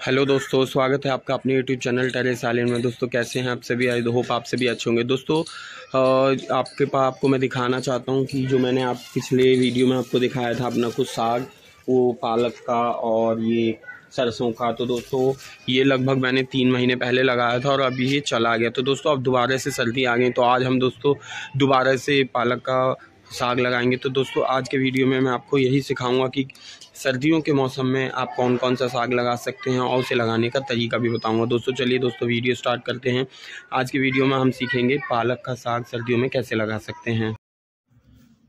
Hello दोस्तों, स्वागत है आपका अपने यूट्यूब चैनल टेरेस आइलैंड में। दोस्तों कैसे हैं आप सभी? आई होप आप सभी अच्छे होंगे। दोस्तों आपको मैं दिखाना चाहता हूं कि जो मैंने आप पिछले वीडियो में आपको दिखाया था अपना कुछ साग, वो पालक का और ये सरसों का। तो दोस्तों ये लगभग मैंने 3 महीने पहले लगाया था और अभी ये चला गया। तो दोस्तों अब दोबारा से सर्दी आ गई, तो आज हम दोस्तों दोबारा से पालक का साग लगाएंगे। तो दोस्तों आज के वीडियो में मैं आपको यही सिखाऊंगा कि सर्दियों के मौसम में आप कौन कौन सा साग लगा सकते हैं और उसे लगाने का तरीका भी बताऊंगा। दोस्तों चलिए दोस्तों वीडियो स्टार्ट करते हैं। आज की वीडियो में हम सीखेंगे पालक का साग सर्दियों में कैसे लगा सकते हैं।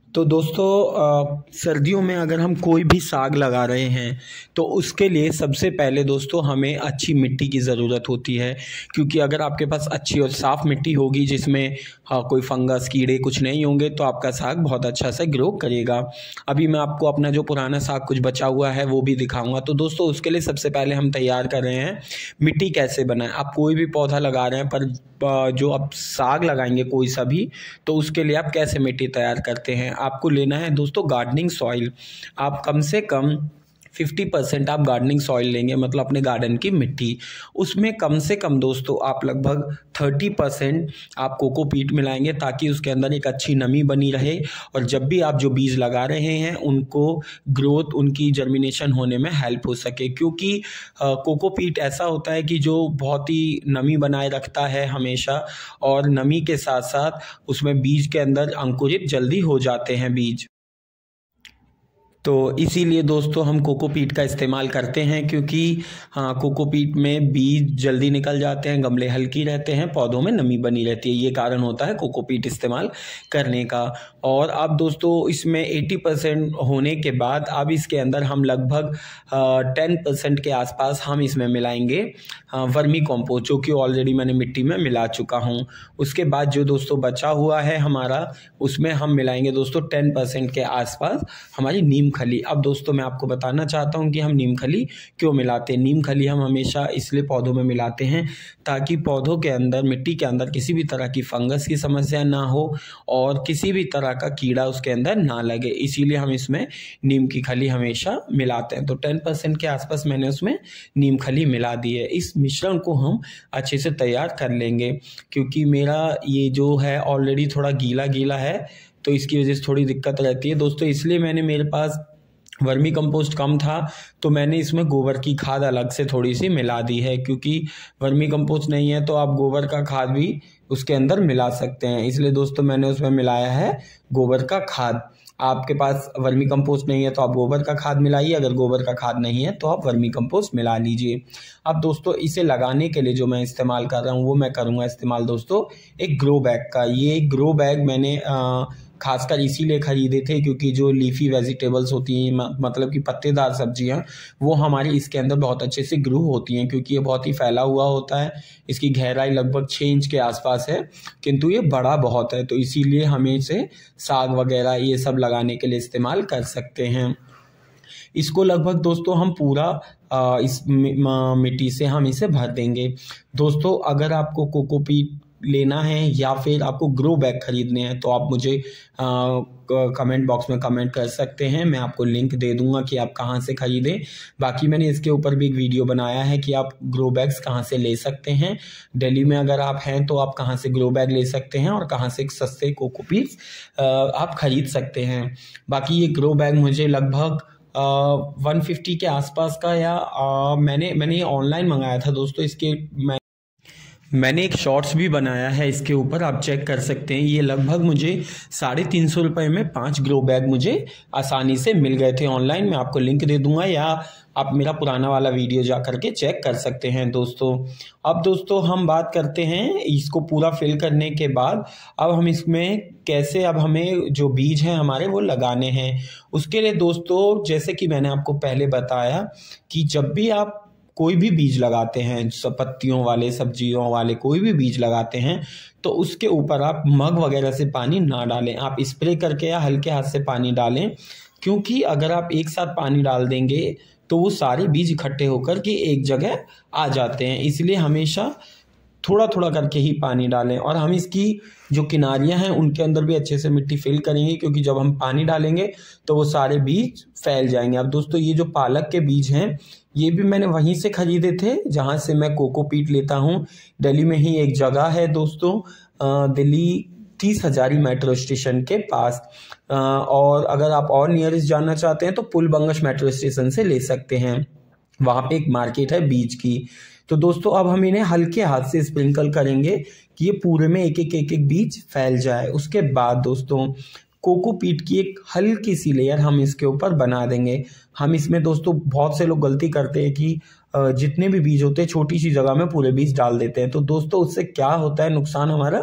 तो दोस्तों सर्दियों में अगर हम कोई भी साग लगा रहे हैं तो उसके लिए सबसे पहले दोस्तों हमें अच्छी मिट्टी की ज़रूरत होती है, क्योंकि अगर आपके पास अच्छी और साफ़ मिट्टी होगी जिसमें कोई फंगस कीड़े कुछ नहीं होंगे तो आपका साग बहुत अच्छा से ग्रो करेगा। अभी मैं आपको अपना जो पुराना साग कुछ बचा हुआ है वो भी दिखाऊंगा। तो दोस्तों उसके लिए सबसे पहले हम तैयार कर रहे हैं मिट्टी कैसे बनाएं। आप कोई भी पौधा लगा रहे हैं पर जो आप साग लगाएंगे कोई सा भी, तो उसके लिए आप कैसे मिट्टी तैयार करते हैं। आपको लेना है दोस्तों गार्डनिंग सॉइल। आप कम से कम 50% आप गार्डनिंग सॉइल लेंगे, मतलब अपने गार्डन की मिट्टी। उसमें कम से कम दोस्तों आप लगभग 30% आप कोकोपीट मिलाएंगे, ताकि उसके अंदर एक अच्छी नमी बनी रहे और जब भी आप जो बीज लगा रहे हैं उनको ग्रोथ, उनकी जर्मिनेशन होने में हेल्प हो सके। क्योंकि कोकोपीट ऐसा होता है कि जो बहुत ही नमी बनाए रखता है हमेशा, और नमी के साथ साथ उसमें बीज के अंदर अंकुरित जल्दी हो जाते हैं बीज। तो इसीलिए दोस्तों हम कोकोपीट का इस्तेमाल करते हैं, क्योंकि कोकोपीट में बीज जल्दी निकल जाते हैं, गमले हल्की रहते हैं, पौधों में नमी बनी रहती है। ये कारण होता है कोकोपीट इस्तेमाल करने का। और अब दोस्तों इसमें 80% होने के बाद अब इसके अंदर हम लगभग 10% के आसपास हम इसमें मिलाएंगे वर्मी कॉम्पोस्ट, जो कि ऑलरेडी मैंने मिट्टी में मिला चुका हूँ। उसके बाद जो दोस्तों बचा हुआ है हमारा, उसमें हम मिलाएंगे दोस्तों 10% के आसपास हमारी नीम खली। अब दोस्तों मैं आपको बताना चाहता हूं कि हम नीम खली क्यों मिलाते हैं। नीम खली हम हमेशा इसलिए पौधों में मिलाते हैं ताकि पौधों के अंदर, मिट्टी के अंदर किसी भी तरह की फंगस की समस्या ना हो और किसी भी तरह का कीड़ा उसके अंदर ना लगे। इसीलिए हम इसमें नीम की खली हमेशा मिलाते हैं। तो 10% के आसपास मैंने उसमें नीम खली मिला दी है। इस मिश्रण को हम अच्छे से तैयार कर लेंगे, क्योंकि मेरा ये जो है ऑलरेडी थोड़ा गीला गीला है, तो इसकी वजह से थोड़ी दिक्कत रहती है दोस्तों। इसलिए मैंने, मेरे पास वर्मी कंपोस्ट कम था तो मैंने इसमें गोबर की खाद अलग से थोड़ी सी मिला दी है, क्योंकि वर्मी कंपोस्ट नहीं है तो आप गोबर का खाद भी उसके अंदर मिला सकते हैं। इसलिए दोस्तों मैंने उसमें मिलाया है गोबर का खाद। आपके पास वर्मी कंपोस्ट नहीं है तो आप गोबर का खाद मिलाइए, अगर गोबर का खाद नहीं है तो आप वर्मी कंपोस्ट मिला लीजिए। अब दोस्तों इसे लगाने के लिए जो मैं इस्तेमाल कर रहा हूँ वो मैं करूँगा इस्तेमाल दोस्तों एक ग्रो बैग का। ये ग्रो बैग मैंने खासकर इसीलिए खरीदे थे क्योंकि जो लीफी वेजिटेबल्स होती हैं, मतलब कि पत्तेदार सब्जियां, वो हमारी इसके अंदर बहुत अच्छे से ग्रो होती हैं, क्योंकि ये बहुत ही फैला हुआ होता है। इसकी गहराई लगभग 6 इंच के आसपास है, किंतु ये बड़ा बहुत है, तो इसीलिए हमें इसे साग वगैरह ये सब लगाने के लिए इस्तेमाल कर सकते हैं। इसको लगभग दोस्तों हम पूरा इस मिट्टी से हम इसे भर देंगे। दोस्तों अगर आपको कोकोपीट लेना है या फिर आपको ग्रो बैग खरीदने हैं तो आप मुझे कमेंट बॉक्स में कमेंट कर सकते हैं। मैं आपको लिंक दे दूंगा कि आप कहां से खरीदें। बाकी मैंने इसके ऊपर भी एक वीडियो बनाया है कि आप ग्रो बैग्स कहां से ले सकते हैं। दिल्ली में अगर आप हैं तो आप कहां से ग्रो बैग ले सकते हैं और कहां से सस्ते कोकोपीट्स आप खरीद सकते हैं। बाकी ये ग्रो बैग मुझे लगभग 150 के आसपास का, या मैंने ये ऑनलाइन मंगाया था दोस्तों। इसके मैंने एक शॉर्ट्स भी बनाया है इसके ऊपर, आप चेक कर सकते हैं। ये लगभग मुझे 350 रुपये में 5 ग्रो बैग मुझे आसानी से मिल गए थे ऑनलाइन। मैं आपको लिंक दे दूंगा, या आप मेरा पुराना वाला वीडियो जा करके चेक कर सकते हैं दोस्तों। अब दोस्तों हम बात करते हैं इसको पूरा फिल करने के बाद अब हम इसमें कैसे, अब हमें जो बीज हैं हमारे वो लगाने हैं। उसके लिए दोस्तों जैसे कि मैंने आपको पहले बताया कि जब भी आप कोई भी बीज लगाते हैं, पत्तियों वाले, सब्जियों वाले कोई भी बीज लगाते हैं, तो उसके ऊपर आप मग वगैरह से पानी ना डालें। आप स्प्रे करके या हल्के हाथ से पानी डालें, क्योंकि अगर आप एक साथ पानी डाल देंगे तो वो सारे बीज इकट्ठे होकर के एक जगह आ जाते हैं। इसलिए हमेशा थोड़ा थोड़ा करके ही पानी डालें। और हम इसकी जो किनारियां हैं उनके अंदर भी अच्छे से मिट्टी फिल करेंगे, क्योंकि जब हम पानी डालेंगे तो वो सारे बीज फैल जाएंगे। अब दोस्तों ये जो पालक के बीज हैं ये भी मैंने वहीं से ख़रीदे थे जहाँ से मैं कोकोपीट लेता हूँ। दिल्ली में ही एक जगह है दोस्तों, दिल्ली 30 हज़ारी मेट्रो स्टेशन के पास। और अगर आप और नियरेस्ट जानना चाहते हैं तो पुलबंगश मेट्रो स्टेशन से ले सकते हैं। वहाँ पे एक मार्केट है बीच की। तो दोस्तों अब हम इन्हें हल्के हाथ से स्प्रिंकल करेंगे कि ये पूरे में एक एक बीज फैल जाए। उसके बाद दोस्तों कोकोपीट की एक हल्की सी लेयर हम इसके ऊपर बना देंगे। हम इसमें दोस्तों बहुत से लोग गलती करते हैं कि जितने भी बीज होते हैं छोटी सी जगह में पूरे बीज डाल देते हैं। तो दोस्तों उससे क्या होता है नुकसान हमारा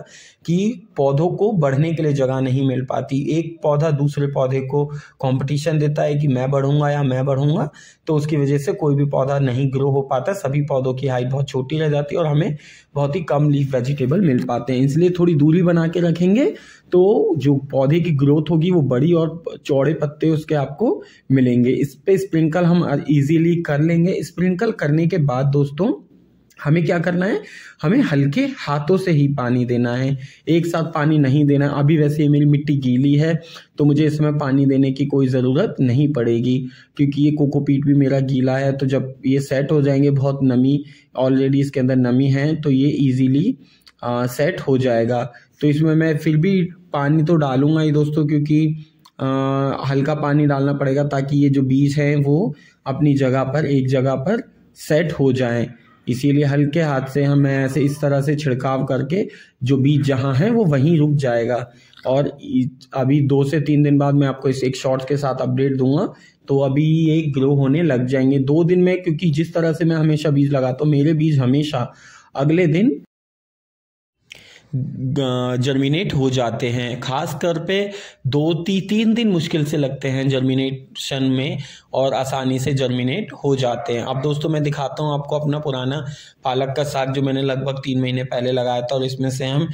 कि पौधों को बढ़ने के लिए जगह नहीं मिल पाती। एक पौधा दूसरे पौधे को कंपटीशन देता है कि मैं बढ़ूंगा या मैं बढ़ूंगा, तो उसकी वजह से कोई भी पौधा नहीं ग्रो हो पाता। सभी पौधों की हाइट बहुत छोटी रह जाती है और हमें बहुत ही कम लीफ वेजिटेबल मिल पाते हैं। इसलिए थोड़ी दूरी बना के रखेंगे तो जो पौधे की ग्रोथ होगी वो बड़ी और चौड़े पत्ते उसके आपको मिलेंगे। इस पे स्प्रिंकल हम इजीली कर लेंगे। स्प्रिंकल करने के बाद दोस्तों हमें क्या करना है, हमें हल्के हाथों से ही पानी देना है, एक साथ पानी नहीं देना। अभी वैसे मेरी मिट्टी गीली है तो मुझे इसमें पानी देने की कोई ज़रूरत नहीं पड़ेगी क्योंकि ये कोकोपीट भी मेरा गीला है। तो जब ये सेट हो जाएंगे, बहुत नमी ऑलरेडी इसके अंदर नमी है, तो ये ईजीली सेट हो जाएगा। तो इसमें मैं फिर भी पानी तो डालूंगा ही दोस्तों, क्योंकि हल्का पानी डालना पड़ेगा ताकि ये जो बीज हैं वो अपनी जगह पर एक जगह पर सेट हो जाएं। इसीलिए हल्के हाथ से हम ऐसे इस तरह से छिड़काव करके जो बीज जहाँ है वो वहीं रुक जाएगा। और अभी 2 से 3 दिन बाद मैं आपको इस एक शॉर्ट्स के साथ अपडेट दूंगा। तो अभी ये ग्रो होने लग जाएंगे 2 दिन में, क्योंकि जिस तरह से मैं हमेशा बीज लगाता हूँ मेरे बीज हमेशा अगले दिन जर्मिनेट हो जाते हैं। खास तौर पे 2-3 दिन मुश्किल से लगते हैं जर्मिनेशन में और आसानी से जर्मिनेट हो जाते हैं। अब दोस्तों मैं दिखाता हूँ आपको अपना पुराना पालक का साग जो मैंने लगभग 3 महीने पहले लगाया था, और इसमें से हम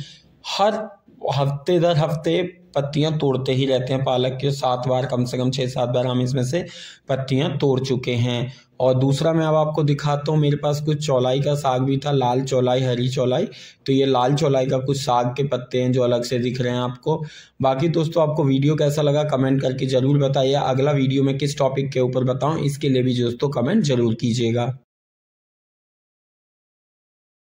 हर हफ्ते दर हफ्ते पत्तियां तोड़ते ही रहते हैं। पालक के 7 बार, कम से कम 6-7 बार हम इसमें से पत्तियां तोड़ चुके हैं। और दूसरा मैं अब आपको दिखाता हूँ, मेरे पास कुछ चौलाई का साग भी था, लाल चौलाई, हरी चौलाई। तो ये लाल चौलाई का कुछ साग के पत्ते हैं जो अलग से दिख रहे हैं आपको। बाकी दोस्तों आपको वीडियो कैसा लगा कमेंट करके ज़रूर बताइए। अगला वीडियो में किस टॉपिक के ऊपर बताऊँ इसके लिए भी दोस्तों कमेंट ज़रूर कीजिएगा।